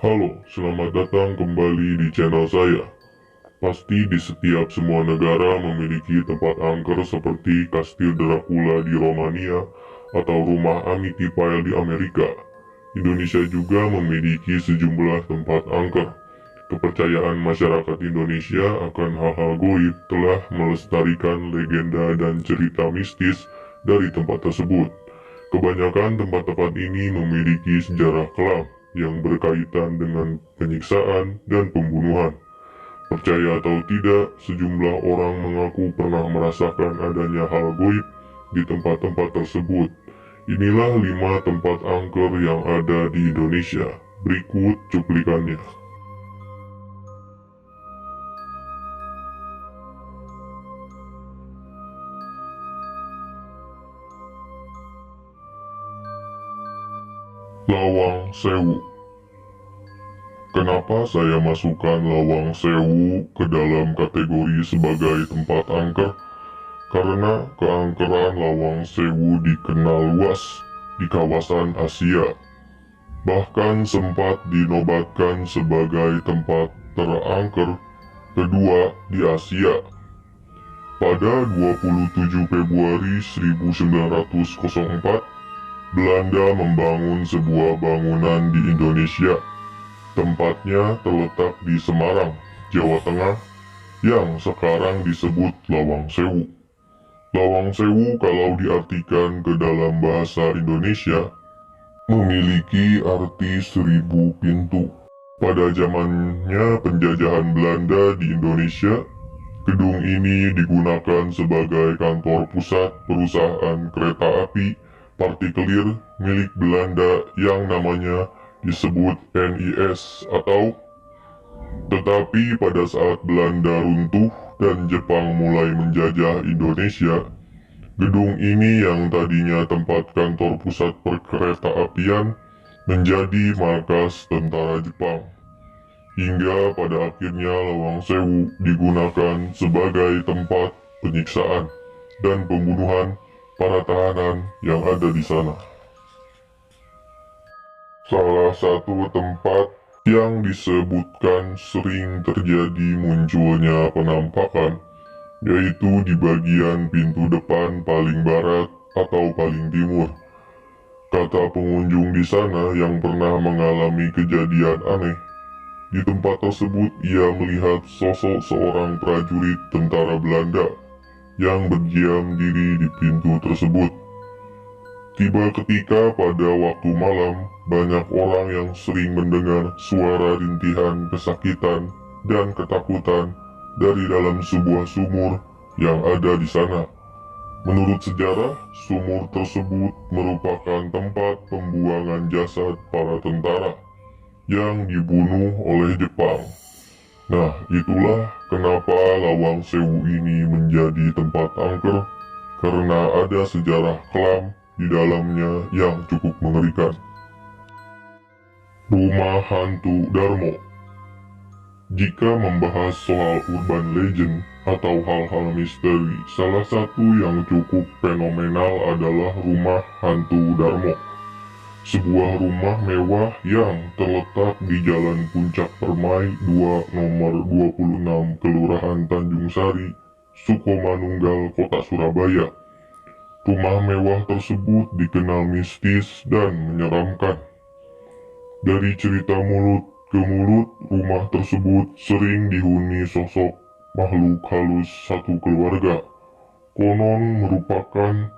Halo, selamat datang kembali di channel saya. Pasti di setiap semua negara memiliki tempat angker seperti Kastil Dracula di Romania atau rumah Amityville di Amerika. Indonesia juga memiliki sejumlah tempat angker. Kepercayaan masyarakat Indonesia akan hal-hal goib telah melestarikan legenda dan cerita mistis dari tempat tersebut. Kebanyakan tempat-tempat ini memiliki sejarah kelam yang berkaitan dengan penyiksaan dan pembunuhan. Percaya atau tidak, sejumlah orang mengaku pernah merasakan adanya hal goib di tempat-tempat tersebut. Inilah 5 tempat angker yang ada di Indonesia. Berikut cuplikannya. Lawang Sewu. Kenapa saya masukkan Lawang Sewu ke dalam kategori sebagai tempat angker? Karena keangkeran Lawang Sewu dikenal luas di kawasan Asia. Bahkan sempat dinobatkan sebagai tempat terangker kedua di Asia. Pada 27 Februari 1904, Belanda membangun sebuah bangunan di Indonesia. Tempatnya terletak di Semarang, Jawa Tengah, yang sekarang disebut Lawang Sewu. Lawang Sewu kalau diartikan ke dalam bahasa Indonesia, memiliki arti 1000 pintu. Pada zamannya penjajahan Belanda di Indonesia, gedung ini digunakan sebagai kantor pusat perusahaan kereta api partikelir milik Belanda yang namanya disebut NIS atau. Tetapi pada saat Belanda runtuh dan Jepang mulai menjajah Indonesia, gedung ini yang tadinya tempat kantor pusat perkereta-apian menjadi markas tentara Jepang. Hingga pada akhirnya Lawang Sewu digunakan sebagai tempat penyiksaan dan pembunuhan para tahanan yang ada di sana. Salah satu tempat yang disebutkan sering terjadi munculnya penampakan yaitu di bagian pintu depan paling barat atau paling timur. Kata pengunjung di sana yang pernah mengalami kejadian aneh, di tempat tersebut ia melihat sosok seorang prajurit tentara Belanda yang berdiam diri di pintu tersebut. Tiba ketika pada waktu malam, banyak orang yang sering mendengar suara rintihan kesakitan dan ketakutan dari dalam sebuah sumur yang ada di sana. Menurut sejarah, sumur tersebut merupakan tempat pembuangan jasad para tentara yang dibunuh oleh Jepang. Nah, itulah kenapa Lawang Sewu ini menjadi tempat angker, karena ada sejarah kelam di dalamnya yang cukup mengerikan. Rumah Hantu Darmo. Jika membahas soal urban legend atau hal-hal misteri, salah satu yang cukup fenomenal adalah Rumah Hantu Darmo. Sebuah rumah mewah yang terletak di Jalan Puncak Permai 2 nomor 26 Kelurahan Tanjung Sari, Sukomanunggal, Kota Surabaya. Rumah mewah tersebut dikenal mistis dan menyeramkan. Dari cerita mulut ke mulut, rumah tersebut sering dihuni sosok makhluk halus satu keluarga. Konon merupakan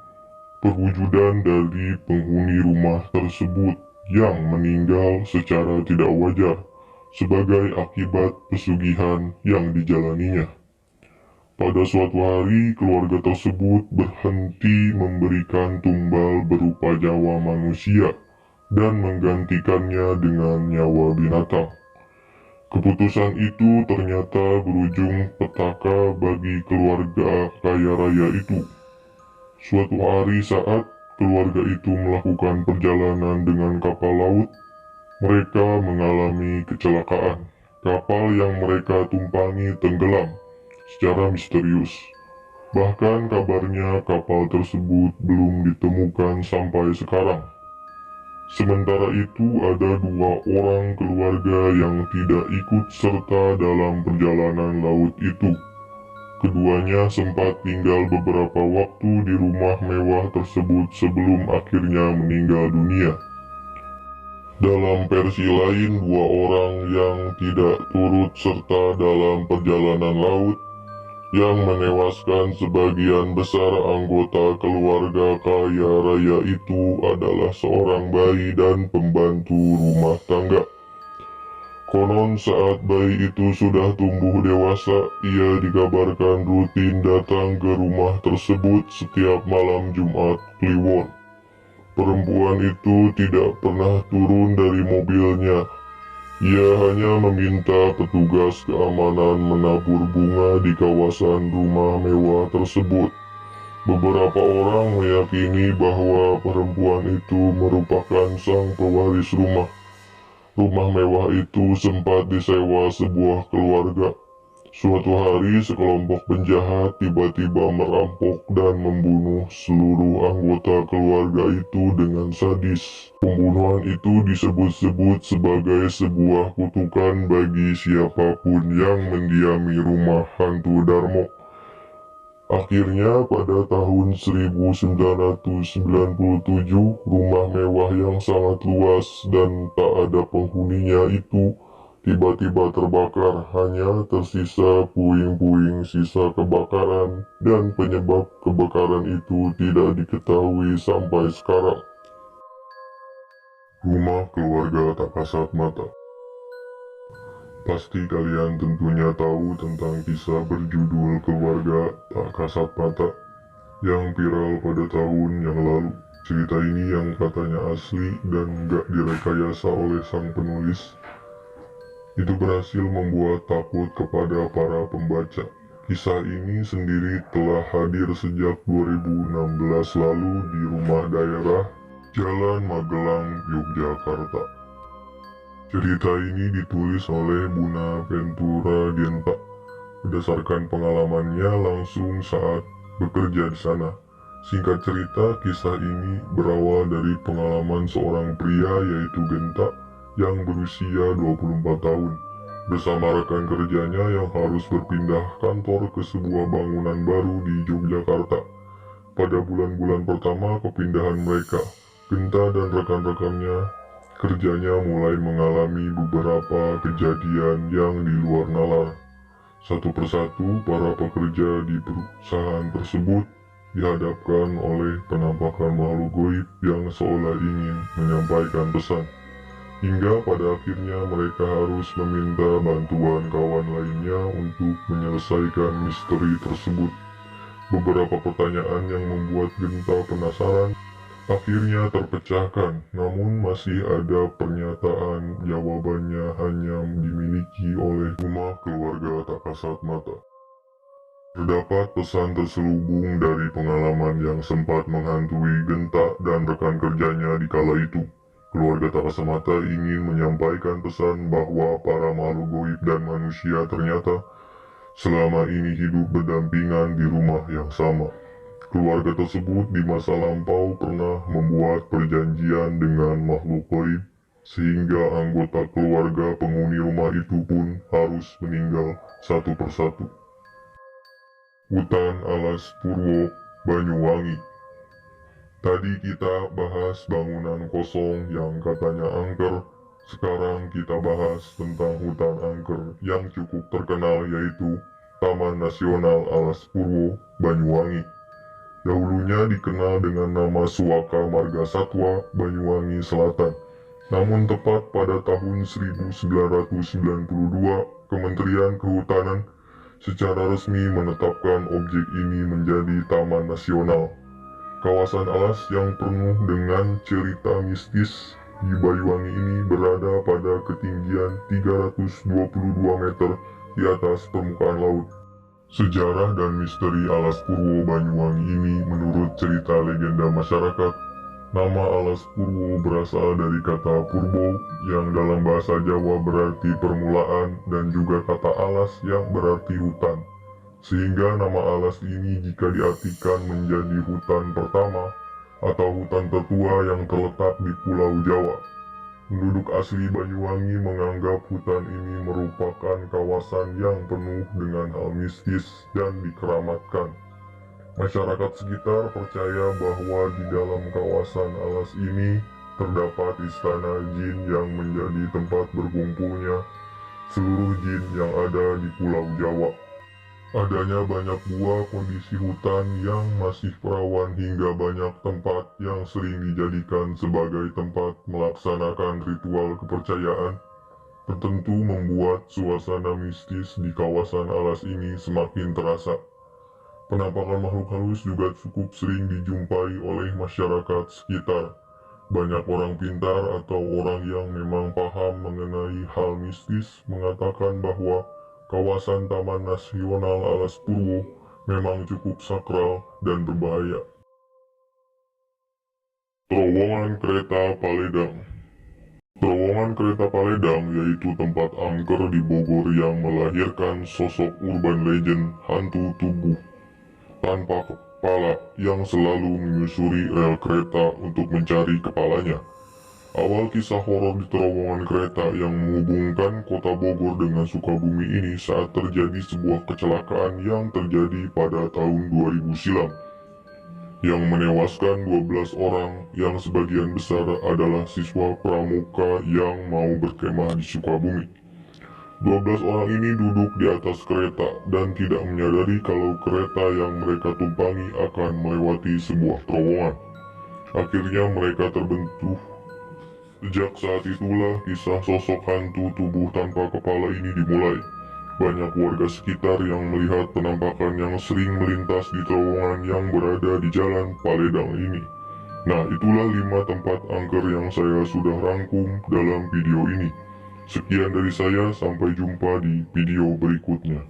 perwujudan dari penghuni rumah tersebut yang meninggal secara tidak wajar sebagai akibat pesugihan yang dijalaninya. Pada suatu hari, keluarga tersebut berhenti memberikan tumbal berupa nyawa manusia dan menggantikannya dengan nyawa binatang. Keputusan itu ternyata berujung petaka bagi keluarga kaya raya itu. Suatu hari saat keluarga itu melakukan perjalanan dengan kapal laut, mereka mengalami kecelakaan. Kapal yang mereka tumpangi tenggelam secara misterius. Bahkan kabarnya kapal tersebut belum ditemukan sampai sekarang. Sementara itu ada dua orang keluarga yang tidak ikut serta dalam perjalanan laut itu. Keduanya sempat tinggal beberapa waktu di rumah mewah tersebut sebelum akhirnya meninggal dunia. Dalam versi lain, dua orang yang tidak turut serta dalam perjalanan laut yang menewaskan sebagian besar anggota keluarga kaya raya itu adalah seorang bayi dan pembantu rumah tangga. Konon saat bayi itu sudah tumbuh dewasa, ia dikabarkan rutin datang ke rumah tersebut setiap malam Jumat Kliwon. Perempuan itu tidak pernah turun dari mobilnya. Ia hanya meminta petugas keamanan menabur bunga di kawasan rumah mewah tersebut. Beberapa orang meyakini bahwa perempuan itu merupakan sang pewaris rumah. Rumah mewah itu sempat disewa sebuah keluarga. Suatu hari sekelompok penjahat tiba-tiba merampok dan membunuh seluruh anggota keluarga itu dengan sadis. Pembunuhan itu disebut-sebut sebagai sebuah kutukan bagi siapapun yang mendiami rumah hantu Darmo. Akhirnya pada tahun 1997, rumah mewah yang sangat luas dan tak ada penghuninya itu tiba-tiba terbakar. Hanya tersisa puing-puing sisa kebakaran dan penyebab kebakaran itu tidak diketahui sampai sekarang. Rumah keluarga tak kasat mata. Pasti kalian tentunya tahu tentang kisah berjudul Keluarga Tak Kasat Mata yang viral pada tahun yang lalu. Cerita ini yang katanya asli dan gak direkayasa oleh sang penulis itu berhasil membuat takut kepada para pembaca. Kisah ini sendiri telah hadir sejak 2016 lalu di rumah daerah Jalan Magelang, Yogyakarta. Cerita ini ditulis oleh Buna Ventura Genta berdasarkan pengalamannya langsung saat bekerja di sana. Singkat cerita, kisah ini berawal dari pengalaman seorang pria yaitu Genta yang berusia 24 tahun bersama rekan kerjanya yang harus berpindah kantor ke sebuah bangunan baru di Yogyakarta. Pada bulan-bulan pertama kepindahan mereka, Genta dan rekan-rekannya kerjanya mulai mengalami beberapa kejadian yang di luar nalar. Satu persatu para pekerja di perusahaan tersebut dihadapkan oleh penampakan makhluk goib yang seolah ingin menyampaikan pesan. Hingga pada akhirnya mereka harus meminta bantuan kawan lainnya untuk menyelesaikan misteri tersebut. Beberapa pertanyaan yang membuat Genta penasaran akhirnya terpecahkan, namun masih ada pernyataan jawabannya hanya dimiliki oleh rumah keluarga tak kasat mata. Terdapat pesan terselubung dari pengalaman yang sempat menghantui Genta dan rekan kerjanya di kala itu. Keluarga tak kasat mata ingin menyampaikan pesan bahwa para makhluk goib dan manusia ternyata selama ini hidup berdampingan di rumah yang sama. Keluarga tersebut di masa lampau pernah membuat perjanjian dengan makhluk gaib, sehingga anggota keluarga penghuni rumah itu pun harus meninggal satu persatu. Hutan Alas Purwo, Banyuwangi. Tadi kita bahas bangunan kosong yang katanya angker, sekarang kita bahas tentang hutan angker yang cukup terkenal yaitu Taman Nasional Alas Purwo, Banyuwangi. Dahulunya dikenal dengan nama Suaka Marga Satwa, Banyuwangi Selatan. Namun tepat pada tahun 1992, Kementerian Kehutanan secara resmi menetapkan objek ini menjadi Taman Nasional. Kawasan alas yang penuh dengan cerita mistis di Banyuwangi ini berada pada ketinggian 322 meter di atas permukaan laut. Sejarah dan misteri Alas Purwo Banyuwangi ini menurut cerita legenda masyarakat, nama Alas Purwo berasal dari kata purbo yang dalam bahasa Jawa berarti permulaan dan juga kata alas yang berarti hutan. Sehingga nama alas ini jika diartikan menjadi hutan pertama, atau hutan tertua yang terletak di Pulau Jawa. Penduduk asli Banyuwangi menganggap hutan ini merupakan kawasan yang penuh dengan hal mistis dan dikeramatkan. Masyarakat sekitar percaya bahwa di dalam kawasan alas ini terdapat istana jin yang menjadi tempat berkumpulnya seluruh jin yang ada di Pulau Jawa. Adanya banyak buah kondisi hutan yang masih perawan hingga banyak tempat yang sering dijadikan sebagai tempat melaksanakan ritual kepercayaan tertentu membuat suasana mistis di kawasan alas ini semakin terasa. Penampakan makhluk halus juga cukup sering dijumpai oleh masyarakat sekitar. Banyak orang pintar atau orang yang memang paham mengenai hal mistis mengatakan bahwa kawasan Taman Nasional Alas Purwo memang cukup sakral dan berbahaya. Terowongan Kereta Paledang. Terowongan Kereta Paledang yaitu tempat angker di Bogor yang melahirkan sosok urban legend hantu tubuh tanpa kepala yang selalu menyusuri rel kereta untuk mencari kepalanya. Awal kisah horor di terowongan kereta yang menghubungkan kota Bogor dengan Sukabumi ini saat terjadi sebuah kecelakaan yang terjadi pada tahun 2000 silam, yang menewaskan 12 orang yang sebagian besar adalah siswa pramuka yang mau berkemah di Sukabumi. 12 orang ini duduk di atas kereta dan tidak menyadari kalau kereta yang mereka tumpangi akan melewati sebuah terowongan. Akhirnya mereka terbentur. Sejak saat itulah kisah sosok hantu tubuh tanpa kepala ini dimulai. Banyak warga sekitar yang melihat penampakan yang sering melintas di terowongan yang berada di Jalan Paledang ini. Nah, itulah 5 tempat angker yang saya sudah rangkum dalam video ini. Sekian dari saya, sampai jumpa di video berikutnya.